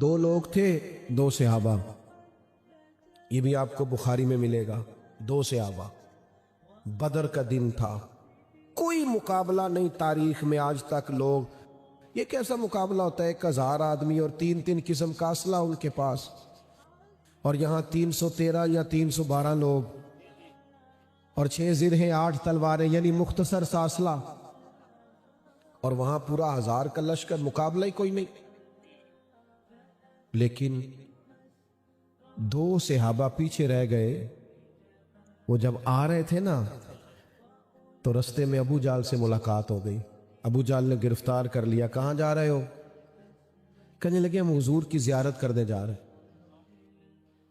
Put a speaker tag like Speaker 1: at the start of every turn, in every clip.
Speaker 1: دو لوگ تھے، دو صحابہ، یہ بھی آپ کو بخاری میں ملے گا، دو صحابہ، بدر کا دن تھا، کوئی مقابلہ نہیں تاریخ میں آج تک. لوگ یہ کیسا مقابلہ ہوتا ہے، 1000 آدمی اور 3 قسم کا اسلحہ ان کے پاس، اور یہاں 313 یا 312 لوگ اور 6 زرہیں 8 تلواریں، یعنی مختصر سا اسلحہ، اور وہاں پورا 1000 کا لشکر، مقابلہ ہی کوئی نہیں. لیکن دو صحابہ پیچھے رہ گئے. وہ جب آ رہے تھے نا تو رستے میں ابو جال سے ملاقات ہو گئی. ابو جال نے گرفتار کر لیا. کہاں جا رہے ہو؟ کہنے لگے ہم حضور کی زیارت کرنے جا رہے ہیں.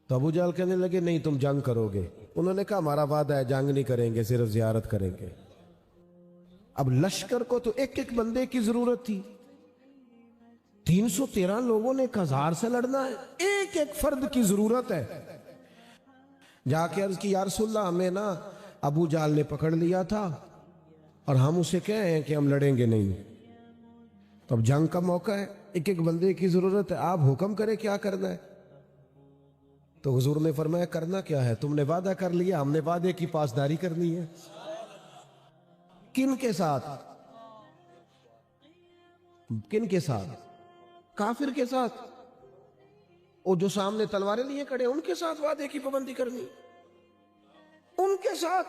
Speaker 1: تو ابو جال کہنے لگے نہیں تم جنگ کرو گے. انہوں نے کہا ہمارا وعدہ ہے جنگ نہیں کریں گے، صرف زیارت کریں گے. اب لشکر کو تو ایک ایک بندے کی ضرورت تھی. 313 لوگوں نے 1000 سے لڑنا ہے، ایک ایک فرد کی ضرورت ہے. جا کے عرض کی یا رسول اللہ ہمیں نا ابو جال نے پکڑ لیا تھا اور ہم اسے کہہ ہیں کہ ہم لڑیں گے نہیں. تو اب جنگ کا موقع ہے، ایک ایک بندے کی ضرورت ہے، آپ حکم کریں کیا کرنا ہے. تو حضور نے فرمایا کرنا کیا ہے، تم نے وعدہ کر لیا، ہم نے وعدے کی پاسداری کرنی ہے. کن کے ساتھ؟ کن کے ساتھ؟ کافر کے ساتھ. وہ جو سامنے تلواریں لیے کھڑے ان کے ساتھ وعدے کی پابندی کرنی، ان کے ساتھ.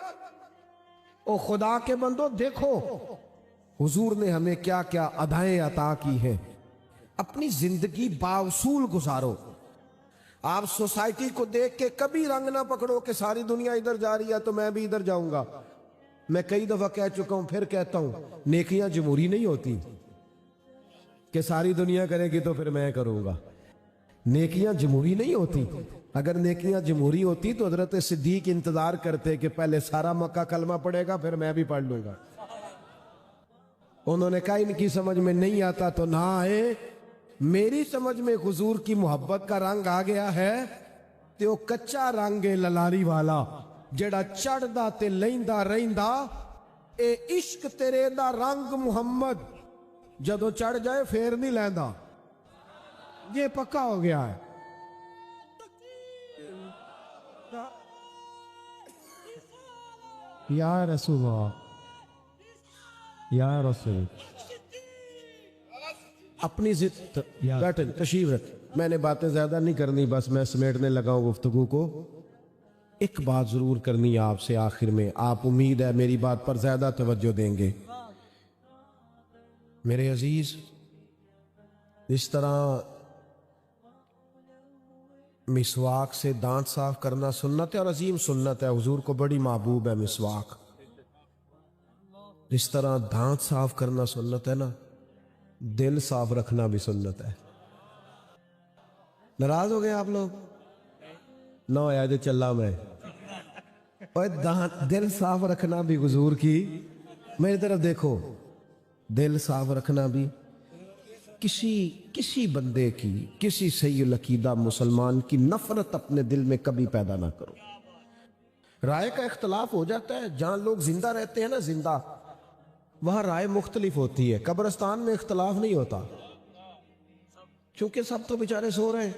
Speaker 1: او خدا کے بندو دیکھو حضور نے ہمیں کیا کیا ادائیں عطا کی ہیں. اپنی زندگی باوصول گزارو. آپ سوسائٹی کو دیکھ کے کبھی رنگ نہ پکڑو کہ ساری دنیا ادھر جا رہی ہے تو میں بھی ادھر جاؤں گا. میں کئی دفعہ کہہ چکا ہوں، پھر کہتا ہوں، نیکیاں جمہوری نہیں ہوتی کہ ساری دنیا کرے گی تو پھر میں کروں گا. نیکیاں جمہوری نہیں ہوتی. اگر نیکیاں جمہوری ہوتی تو حضرت صدیق انتظار کرتے کہ پہلے سارا مکہ کلمہ پڑھے گا پھر میں بھی پڑھ لوں گا. انہوں نے کہا ان کی سمجھ میں نہیں آتا تو نہ آئے، میری سمجھ میں حضور کی محبت کا رنگ آ گیا ہے تے وہ کچا رنگ ہے للاری والا جڑا چڑھدا تے لیندا رہندا. اے عشق تیرے دا رنگ محمد جدو چڑھ جائے پھر نہیں لیندا. یہ پکا ہو گیا ہے. یا رسول اللہ، یا رسول. اپنی ضد بیٹھیں، تشریف رکھ. میں نے باتیں زیادہ نہیں کرنی، بس میں سمیٹنے لگا ہوں گفتگو کو. ایک بات ضرور کرنی ہے آپ سے آخر میں، آپ امید ہے میری بات پر زیادہ توجہ دیں گے. میرے عزیز، اس طرح مسواک سے دانت صاف کرنا سنت ہے اور عظیم سنت ہے، حضور کو بڑی محبوب ہے مسواک. اس طرح دانت صاف کرنا سنت ہے نا، دل صاف رکھنا بھی سنت ہے. ناراض ہو گئے آپ لوگ؟ نہ ہویا جو چلا میں. اور دل صاف رکھنا بھی حضور کی، میری طرف دیکھو، دل صاف رکھنا بھی کسی بندے کی، کسی صحیح العقیدہ مسلمان کی نفرت اپنے دل میں کبھی پیدا نہ کرو. رائے کا اختلاف ہو جاتا ہے، جہاں لوگ زندہ رہتے ہیں نا، زندہ، وہاں رائے مختلف ہوتی ہے. قبرستان میں اختلاف نہیں ہوتا کیونکہ سب تو بیچارے سو رہے ہیں.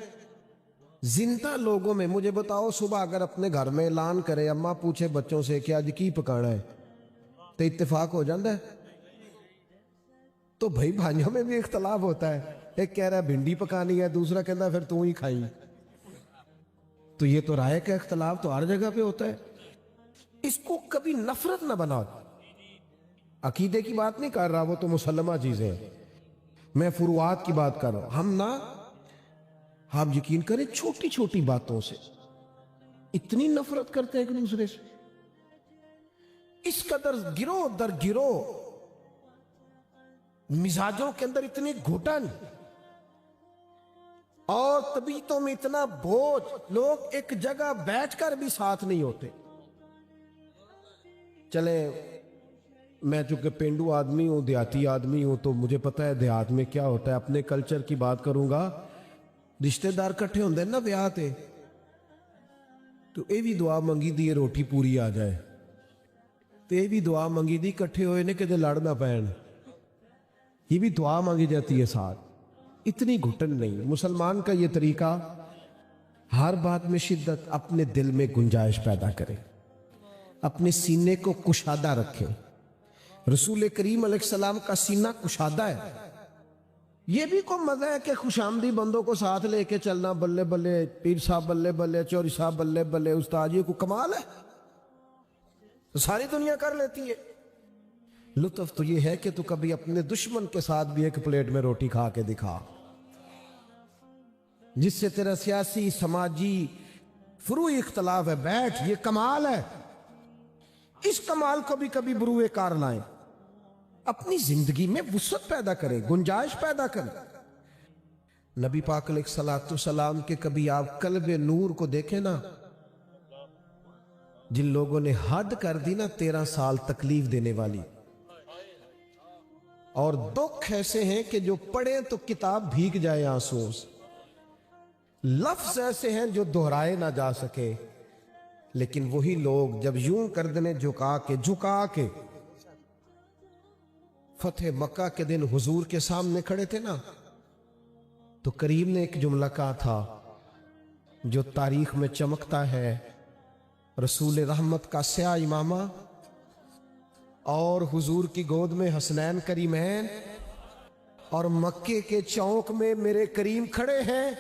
Speaker 1: زندہ لوگوں میں مجھے بتاؤ، صبح اگر اپنے گھر میں اعلان کرے، اماں پوچھے بچوں سے کہ آج کی پکانا ہے، تو اتفاق ہو جاتا ہے. تو بھائی بھائیوں میں بھی اختلاف ہوتا ہے. ایک کہہ رہا ہے بھنڈی پکانی ہے، دوسرا کہتا ہے پھر تو ہی کھائیں. تو یہ تو رائے کا اختلاف تو ہر جگہ پہ ہوتا ہے. اس کو کبھی نفرت نہ بناؤ. عقیدے کی بات نہیں کر رہا، وہ تو مسلمہ چیزیں ہیں، میں فروعات کی بات کر رہا ہوں. ہم یقین کریں چھوٹی چھوٹی باتوں سے اتنی نفرت کرتے ہیں ایک دوسرے سے، اس قدر گروہ در گروہ مزاجوں کے اندر اتنی گھٹن اور طبیعتوں میں اتنا بوجھ، لوگ ایک جگہ بیٹھ کر بھی ساتھ نہیں ہوتے. چلیں میں چونکہ پینڈو آدمی ہوں، دیہاتی آدمی ہوں، تو مجھے پتہ ہے دیہات میں کیا ہوتا ہے. اپنے کلچر کی بات کروں گا. رشتہ دار کٹھے ہوندے ہیں نا بیاہ تے، تو یہ بھی دعا منگی دی روٹی پوری آ جائے، تو یہ بھی دعا منگی دی کٹھے ہوئے نے کہ لڑ نہ پین، یہ بھی دعا مانگی جاتی ہے ساتھ. اتنی گھٹن نہیں. مسلمان کا یہ طریقہ ہر بات میں شدت، اپنے دل میں گنجائش پیدا کرے، اپنے سینے کو کشادہ رکھے. رسول کریم علیہ السلام کا سینہ کشادہ ہے. یہ بھی کوئی مزہ ہے کہ خوش آمدی بندوں کو ساتھ لے کے چلنا، بلے بلے پیر صاحب بلے بلے، چوری صاحب بلے بلے، استاد یہ کوئی کمال ہے؟ ساری دنیا کر لیتی ہے. لطف تو یہ ہے کہ تو کبھی اپنے دشمن کے ساتھ بھی ایک پلیٹ میں روٹی کھا کے دکھا، جس سے تیرا سیاسی سماجی فروعی اختلاف ہے، بیٹھ، یہ کمال ہے. اس کمال کو بھی کبھی بروئے کار لائیں، اپنی زندگی میں وسعت پیدا کریں، گنجائش پیدا کریں. نبی پاک علیہ الصلوۃ والسلام کے کبھی آپ قلب نور کو دیکھیں نا، جن لوگوں نے حد کر دی نا 13 سال تکلیف دینے والی، اور دکھ ایسے ہیں کہ جو پڑھیں تو کتاب بھیگ جائے آنسوؤں سے، لفظ ایسے ہیں جو دہرائے نہ جا سکے. لیکن وہی لوگ جب یوں گردنیں جھکا کے فتح مکہ کے دن حضور کے سامنے کھڑے تھے نا، تو کریم نے ایک جملہ کہا تھا جو تاریخ میں چمکتا ہے. رسول رحمت کا سیاہ امامہ اور حضور کی گود میں حسنین کریمین، اور مکے کے چوک میں میرے کریم کھڑے ہیں،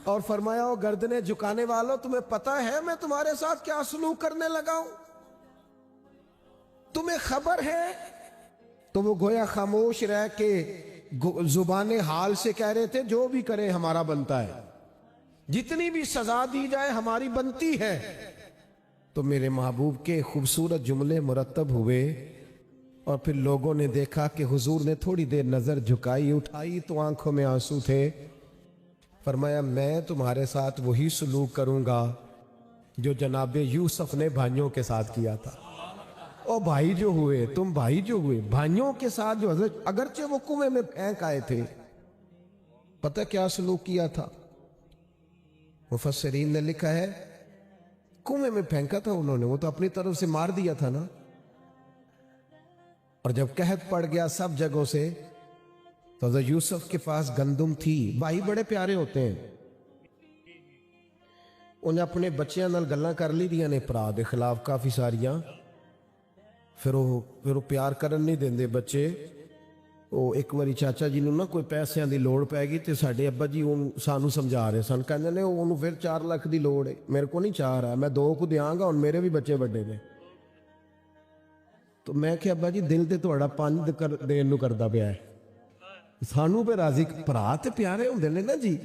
Speaker 1: اور فرمایا او گردنیں جھکانے والوں، تمہیں پتا ہے میں تمہارے ساتھ کیا سلوک کرنے لگا ہوں؟ تمہیں خبر ہے؟ تو وہ گویا خاموش رہ کے زبان حال سے کہہ رہے تھے جو بھی کرے ہمارا بنتا ہے، جتنی بھی سزا دی جائے ہماری بنتی ہے. تو میرے محبوب کے خوبصورت جملے مرتب ہوئے، اور پھر لوگوں نے دیکھا کہ حضور نے تھوڑی دیر نظر جھکائی، اٹھائی تو آنکھوں میں آنسو تھے. فرمایا میں تمہارے ساتھ وہی سلوک کروں گا جو جناب یوسف نے بھائیوں کے ساتھ کیا تھا. او بھائی جو ہوئے، تم بھائی جو ہوئے، بھائیوں کے ساتھ جو حضرت، اگرچہ وہ کنویں میں پھینک آئے تھے، پتہ کیا سلوک کیا تھا؟ مفسرین نے لکھا ہے کنویں میں پھینکا تھا انہوں نے، وہ تو اپنی طرف سے مار دیا تھا نا. اور جب قحط پڑ گیا سب جگہوں سے، تو حضرت یوسف کے پاس گندم تھی. بھائی بڑے پیارے ہوتے ہیں، انہیں اپنے بچیاں نال گلاں کر لی دیاں نے پرا دے خلاف کافی ساریاں، پھر وہ پیار کرن نہیں دیندے بچے. وہ ایک واری چاچا جی نوں نا کوئی پیسیاں دی لوڑ پے گئی تے ساڈے ابا جی سانو سمجھا رہے سن، کہندے نے انہوں پھر 4 لاکھ دی لوڑ ہے، میرے کو نہیں 4 ہے، میں 2 کو دیاں گا، ہن میرے بھی بچے بڑے نے. تو میں کہ ابا جی دل تے تہاڈا 5 دین نو کردا پیا ہے، سانو پہ راضی. بھرا تے پیارے ہوندے نے نا جی،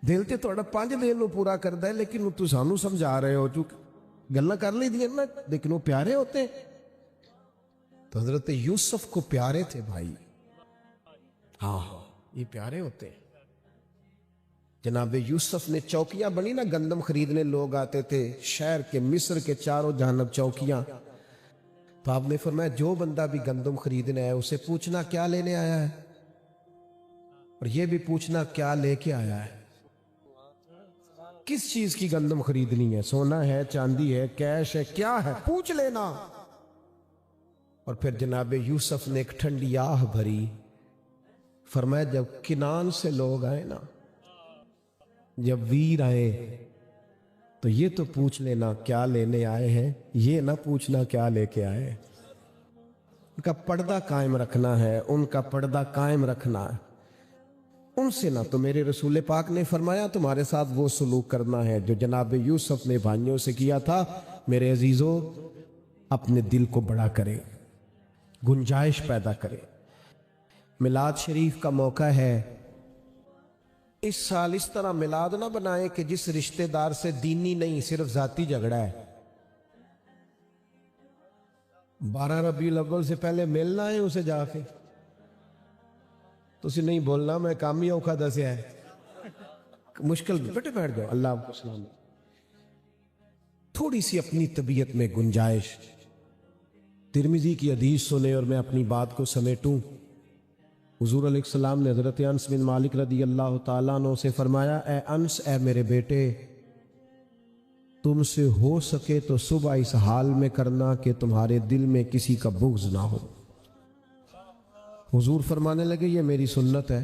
Speaker 1: دل تے تہاڈا 5 دین نو پورا کردا ہے، لیکن تو سانو سمجھا رہے ہو، چونکہ گلاں کر لی دیاں نا، لیکن وہ پیارے ہوتے ہیں. تو حضرت یوسف کو پیارے تھے بھائی، ہاں یہ پیارے ہوتے ہیں. جناب یوسف نے چوکیاں بنی نا، گندم خریدنے لوگ آتے تھے شہر کے، مصر کے چاروں جانب چوکیاں. تو آپ نے فرمایا جو بندہ بھی گندم خریدنے آیا اسے پوچھنا کیا لینے آیا ہے، اور یہ بھی پوچھنا کیا لے کے آیا ہے، کس چیز کی گندم خریدنی ہے، سونا ہے، چاندی ہے، کیش ہے، کیا ہے، پوچھ لینا. اور پھر جناب یوسف نے ایک ٹھنڈی آہ بھری. فرمایا جب کنان سے لوگ آئے نا، جب ویر آئے، تو یہ تو پوچھ لینا کیا لینے آئے ہیں، یہ نہ پوچھنا کیا لے کے آئے ہیں. ان کا پردہ قائم رکھنا ہے، ان کا پردہ قائم رکھنا ہے. ان سے نہ. تو میرے رسول پاک نے فرمایا تمہارے ساتھ وہ سلوک کرنا ہے جو جناب یوسف نے بھائیوں سے کیا تھا. میرے عزیزو، اپنے دل کو بڑا کرے، گنجائش پیدا کرے. میلاد شریف کا موقع ہے، اس سال اس طرح میلاد نہ بنائے کہ جس رشتہ دار سے دینی نہیں، صرف ذاتی جھگڑا ہے. 12 ربیع الاول سے پہلے ملنا ہے اسے جا کے، تو اسے نہیں بولنا میں کام ہی اوکھا دسیا ہے، مشکل بیٹھے بیٹھ جاؤ. اللہ آپ کو سلام. تھوڑی سی اپنی طبیعت میں گنجائش. ترمذی کی حدیث سنے اور میں اپنی بات کو سمیٹوں. حضور علیہ السلام نے حضرت انس بن مالک رضی اللہ تعالیٰ عنہ سے فرمایا، اے انس، اے میرے بیٹے، تم سے ہو سکے تو صبح اس حال میں کرنا کہ تمہارے دل میں کسی کا بغض نہ ہو. حضور فرمانے لگے یہ میری سنت ہے.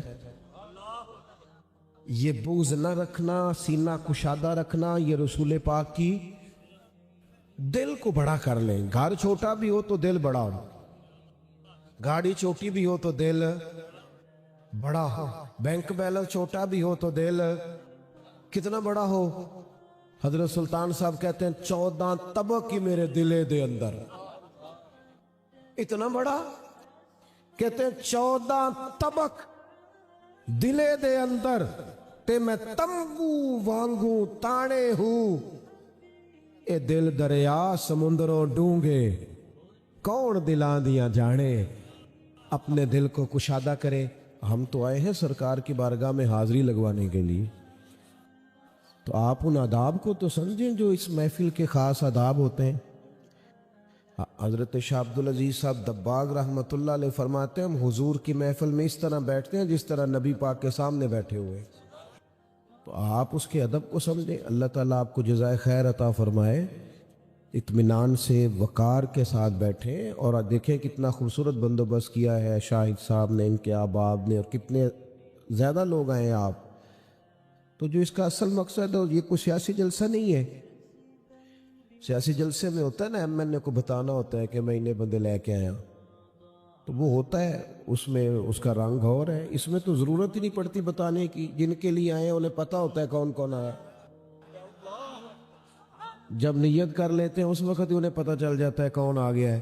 Speaker 1: یہ بغض نہ رکھنا، سینہ کشادہ رکھنا، یہ رسول پاک کی دل کو بڑا کر لیں۔ گھر چھوٹا بھی ہو تو دل بڑا ہو، گاڑی چھوٹی بھی ہو تو دل بڑا ہو، بینک بیلنس چھوٹا بھی ہو تو دل کتنا بڑا ہو۔ حضرت سلطان صاحب کہتے ہیں 14 طبق کی میرے دلے دے اندر، اتنا بڑا، کہتے ہیں 14 طبق دلے دے اندر تے میں تمبو وانگوں تانے ہوں، اے دل دریا سمندروں ڈونگے کون دلاں دیاں جانے۔ اپنے دل کو کشادہ کرے۔ ہم تو آئے ہیں سرکار کی بارگاہ میں حاضری لگوانے کے لیے، تو آپ ان آداب کو تو سمجھیں جو اس محفل کے خاص آداب ہوتے ہیں۔ حضرت شاہ عبدالعزیز صاحب دباغ رحمۃ اللہ علیہ فرماتے ہیں ہم حضور کی محفل میں اس طرح بیٹھتے ہیں جس طرح نبی پاک کے سامنے بیٹھے ہوئے، تو آپ اس کے ادب کو سمجھیں۔ اللہ تعالیٰ آپ کو جزائے خیر عطا فرمائے، اطمینان سے وقار کے ساتھ بیٹھیں۔ اور دیکھیں کتنا خوبصورت بندوبست کیا ہے شاہد صاحب نے، ان کے احباب نے، اور کتنے زیادہ لوگ آئے ہیں آپ۔ تو جو اس کا اصل مقصد ہے یہ کوئی سیاسی جلسہ نہیں ہے۔ سیاسی جلسے میں ہوتا ہے نا ایم این اے کو بتانا ہوتا ہے کہ میں انہیں بندے لے کے آیا، تو وہ ہوتا ہے، اس میں اس کا رنگ اور ہے۔ اس میں تو ضرورت ہی نہیں پڑتی بتانے کی، جن کے لیے آئے ہیں انہیں پتہ ہوتا ہے کون کون آیا۔ جب نیت کر لیتے ہیں اس وقت ہی انہیں پتہ چل جاتا ہے کون آ گیا ہے۔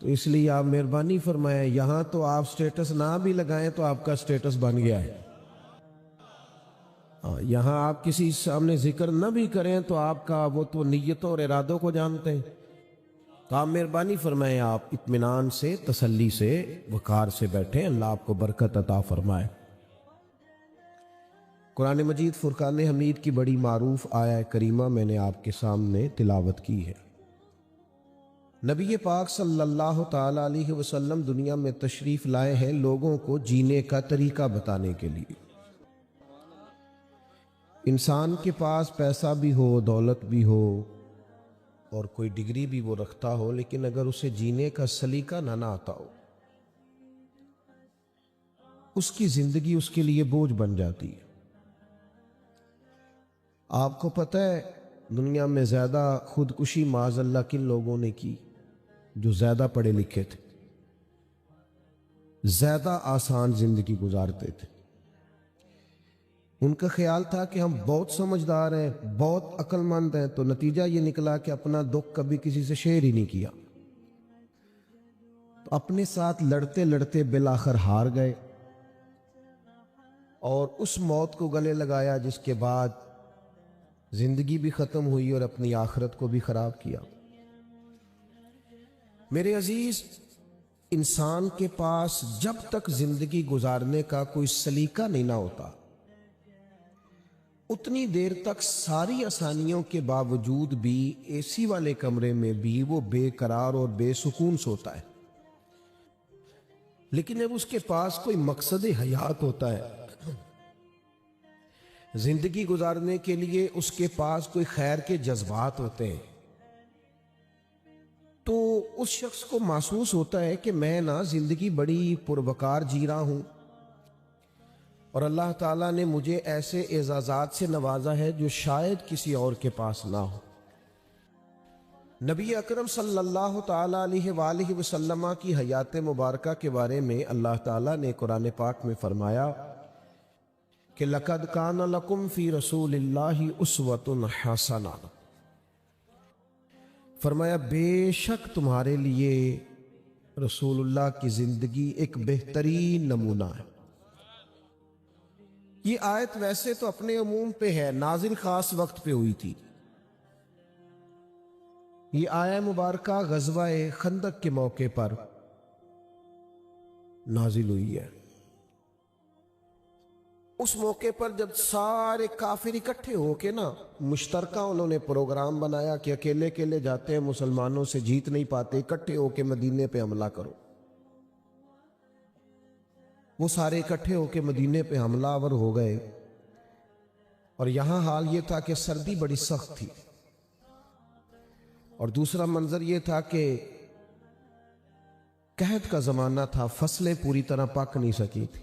Speaker 1: تو اس لیے آپ مہربانی فرمائیں، یہاں تو آپ سٹیٹس نہ بھی لگائیں تو آپ کا سٹیٹس بن گیا ہے۔ یہاں آپ کسی سامنے ذکر نہ بھی کریں تو آپ کا وہ تو نیتوں اور ارادوں کو جانتے ہیں۔ تو آپ مہربانی فرمائیں، آپ اطمینان سے، تسلی سے، وقار سے بیٹھیں، اللہ آپ کو برکت عطا فرمائے۔ قرآن مجید فرقان حمید کی بڑی معروف آیہ کریمہ میں نے آپ کے سامنے تلاوت کی ہے۔ نبی پاک صلی اللہ تعالی علیہ وسلم دنیا میں تشریف لائے ہیں لوگوں کو جینے کا طریقہ بتانے کے لیے۔ انسان کے پاس پیسہ بھی ہو، دولت بھی ہو، اور کوئی ڈگری بھی وہ رکھتا ہو، لیکن اگر اسے جینے کا سلیقہ نہ آتا ہو، اس کی زندگی اس کے لیے بوجھ بن جاتی ہے۔ آپ کو پتہ ہے دنیا میں زیادہ خودکشی معاذ اللہ کن لوگوں نے کی؟ جو زیادہ پڑھے لکھے تھے، زیادہ آسان زندگی گزارتے تھے۔ ان کا خیال تھا کہ ہم بہت سمجھدار ہیں، بہت عقل مند ہیں، تو نتیجہ یہ نکلا کہ اپنا دکھ کبھی کسی سے شیئر ہی نہیں کیا، تو اپنے ساتھ لڑتے لڑتے بالآخر ہار گئے، اور اس موت کو گلے لگایا جس کے بعد زندگی بھی ختم ہوئی اور اپنی آخرت کو بھی خراب کیا۔ میرے عزیز، انسان کے پاس جب تک زندگی گزارنے کا کوئی سلیقہ نہیں نہ ہوتا، اتنی دیر تک ساری آسانیوں کے باوجود بھی اے سی والے کمرے میں بھی وہ بے قرار اور بے سکون سوتا ہے۔ لیکن جب اس کے پاس کوئی مقصد حیات ہوتا ہے، زندگی گزارنے کے لیے اس کے پاس کوئی خیر کے جذبات ہوتے ہیں، تو اس شخص کو محسوس ہوتا ہے کہ میں نا زندگی بڑی پروقار جی رہا ہوں، اور اللہ تعالیٰ نے مجھے ایسے اعزازات سے نوازا ہے جو شاید کسی اور کے پاس نہ ہو۔ نبی اکرم صلی اللہ تعالیٰ علیہ وآلہ وسلم کی حیات مبارکہ کے بارے میں اللہ تعالیٰ نے قرآن پاک میں فرمایا کہ لَقَدْ كَانَ لَكُمْ فِي رَسُولِ اللَّهِ أُسْوَةٌ حَسَنَةٌ، فرمایا بے شک تمہارے لیے رسول اللہ کی زندگی ایک بہترین نمونہ ہے۔ یہ آیت ویسے تو اپنے عموم پہ ہے، نازل خاص وقت پہ ہوئی تھی۔ یہ آیہ مبارکہ غزوہ خندق کے موقع پر نازل ہوئی ہے۔ اس موقع پر جب سارے کافر اکٹھے ہو کے نا مشترکہ انہوں نے پروگرام بنایا کہ اکیلے اکیلے جاتے ہیں، مسلمانوں سے جیت نہیں پاتے، اکٹھے ہو کے مدینے پہ حملہ کرو۔ وہ سارے اکٹھے ہو کے مدینے پہ حملہ آور ہو گئے، اور یہاں حال یہ تھا کہ سردی بڑی سخت تھی، اور دوسرا منظر یہ تھا کہ قحط کا زمانہ تھا، فصلیں پوری طرح پک نہیں سکی تھی۔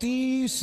Speaker 1: 30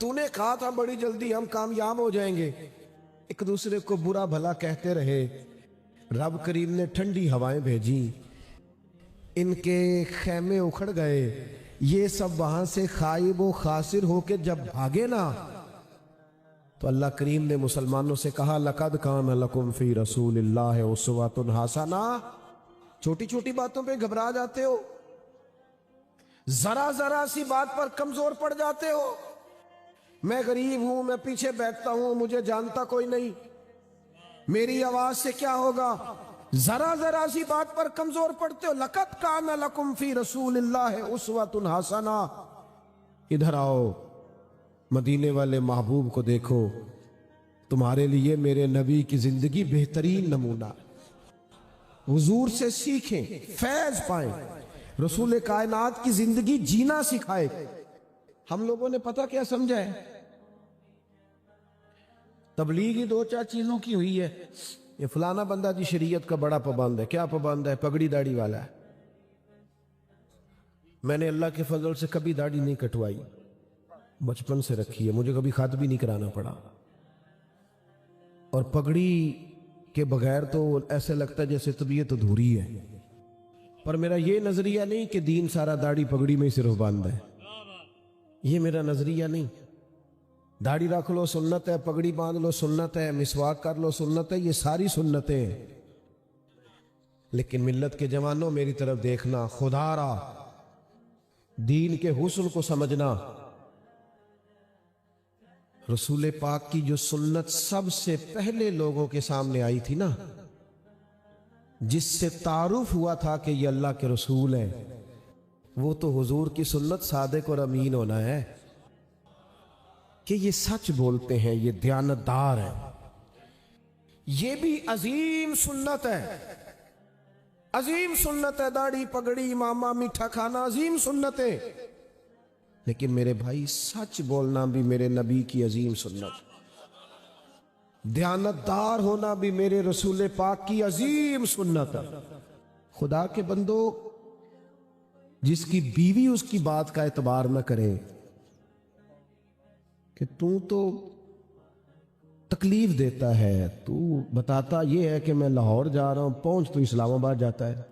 Speaker 1: تو نے کہا تھا بڑی جلدی ہم کامیاب ہو جائیں گے. ایک دوسرے کو برا بھلا کہتے رہے. رب کریم نے ٹھنڈی ہوائیں بھیجی, ان کے خیمے اکھڑ گئے. یہ سب وہاں سے خائب و خاسر ہو کے جب بھاگے نا, تو اللہ کریم نے مسلمانوں سے کہا لَقَدْ كَانَ لَكُمْ فِي رَسُولِ اللَّهِ أُسْوَةٌ حَسَنَةٌ. چھوٹی چھوٹی باتوں پہ گھبرا جاتے ہو, ذرا ذرا سی بات پر کمزور پڑ جاتے ہو. میں غریب ہوں, میں پیچھے بیٹھتا ہوں, مجھے جانتا کوئی نہیں, میری آواز سے کیا ہوگا, ذرا ذرا سی بات پر کمزور پڑتے ہو. لَقَدْ كَانَ لَكُمْ فِي رَسُولِ اللَّهِ أُسْوَةٌ حَسَنَةٌ. ادھر آؤ, مدینے والے محبوب کو دیکھو, تمہارے لیے میرے نبی کی زندگی بہترین نمونہ. حضور سے سیکھیں, فیض پائیں, رسول کائنات کی زندگی جینا سکھائے. ہم لوگوں نے پتہ کیا سمجھا ہے, تبلیغ ہی دو چار چیزوں کی ہوئی ہے. یہ فلانا بندہ جی شریعت کا بڑا پابند ہے. کیا پابند ہے؟ پگڑی داڑھی والا ہے. میں نے اللہ کے فضل سے کبھی داڑھی نہیں کٹوائی, بچپن سے رکھی ہے, مجھے کبھی خط بھی نہیں کرانا پڑا. اور پگڑی کے بغیر تو ایسے لگتا ہے جیسے طبیعت ادھوری ہے. پر میرا یہ نظریہ نہیں کہ دین سارا داڑھی پگڑی میں ہی صرف باندھ ہے, یہ میرا نظریہ نہیں. داڑھی رکھ لو سنت ہے, پگڑی باندھ لو سنت ہے, مسواک کر لو سنت ہے, یہ ساری سنتیں ہیں. لیکن ملت کے جوانوں میری طرف دیکھنا, خدا را دین کے حسن کو سمجھنا. رسول پاک کی جو سنت سب سے پہلے لوگوں کے سامنے آئی تھی نا, جس سے تعارف ہوا تھا کہ یہ اللہ کے رسول ہیں, وہ تو حضور کی سنت صادق اور امین ہونا ہے, کہ یہ سچ بولتے ہیں, یہ دیانتدار ہیں. یہ بھی عظیم سنت ہے, عظیم سنت ہے. داڑھی پگڑی امامہ میٹھا کھانا عظیم سنت ہے. لیکن میرے بھائی سچ بولنا بھی میرے نبی کی عظیم سنت, دیانتدار ہونا بھی میرے رسول پاک کی عظیم سنت ہے. خدا کے بندو, جس کی بیوی اس کی بات کا اعتبار نہ کرے کہ تو تکلیف دیتا ہے, تو بتاتا یہ ہے کہ میں لاہور جا رہا ہوں, پہنچ تو اسلام آباد جاتا ہے,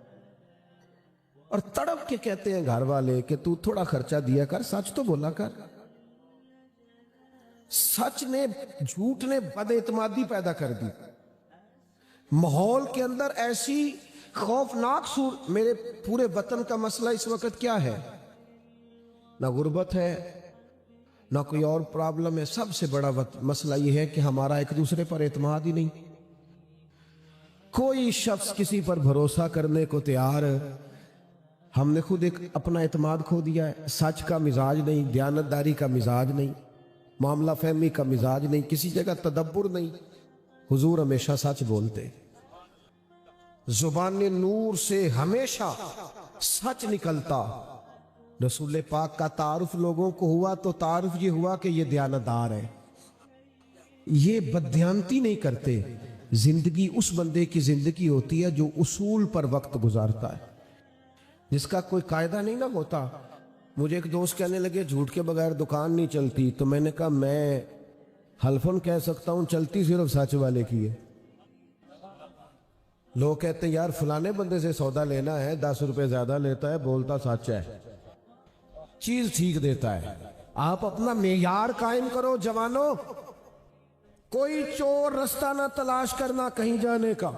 Speaker 1: اور تڑپ کے کہتے ہیں گھر والے کہ تو تھوڑا خرچہ دیا کر, سچ تو بولا کر. سچ نے, جھوٹ نے بد اعتمادی پیدا کر دی. ماحول کے اندر ایسی خوفناک میرے پورے وطن کا مسئلہ اس وقت کیا ہے, نہ غربت ہے نہ کوئی اور پرابلم ہے. سب سے بڑا مسئلہ یہ ہے کہ ہمارا ایک دوسرے پر اعتماد ہی نہیں. کوئی شخص کسی پر بھروسہ کرنے کو تیار, ہم نے خود ایک اپنا اعتماد کھو دیا ہے. سچ کا مزاج نہیں, دیانتداری کا مزاج نہیں, معاملہ فہمی کا مزاج نہیں, کسی جگہ تدبر نہیں. حضور ہمیشہ سچ بولتے, زبان نور سے ہمیشہ سچ نکلتا. رسول پاک کا تعارف لوگوں کو ہوا تو تعارف یہ ہوا کہ یہ دیانتدار ہے. یہ بددیانتی نہیں کرتے. زندگی اس بندے کی زندگی ہوتی ہے جو اصول پر وقت گزارتا ہے, جس کا کوئی قاعدہ نہیں نہ ہوتا. مجھے ایک دوست کہنے لگے جھوٹ کے بغیر دکان نہیں چلتی, تو میں نے کہا میں حلفاً کہہ سکتا ہوں چلتی صرف سچ والے کی ہے. لوگ کہتے ہیں یار فلانے بندے سے سودا لینا ہے, 10 روپے زیادہ لیتا ہے, بولتا سچ ہے, چیز ٹھیک دیتا ہے. آپ اپنا معیار قائم کرو جوانوں. کوئی چور رستہ نہ تلاش کرنا کہیں جانے کا.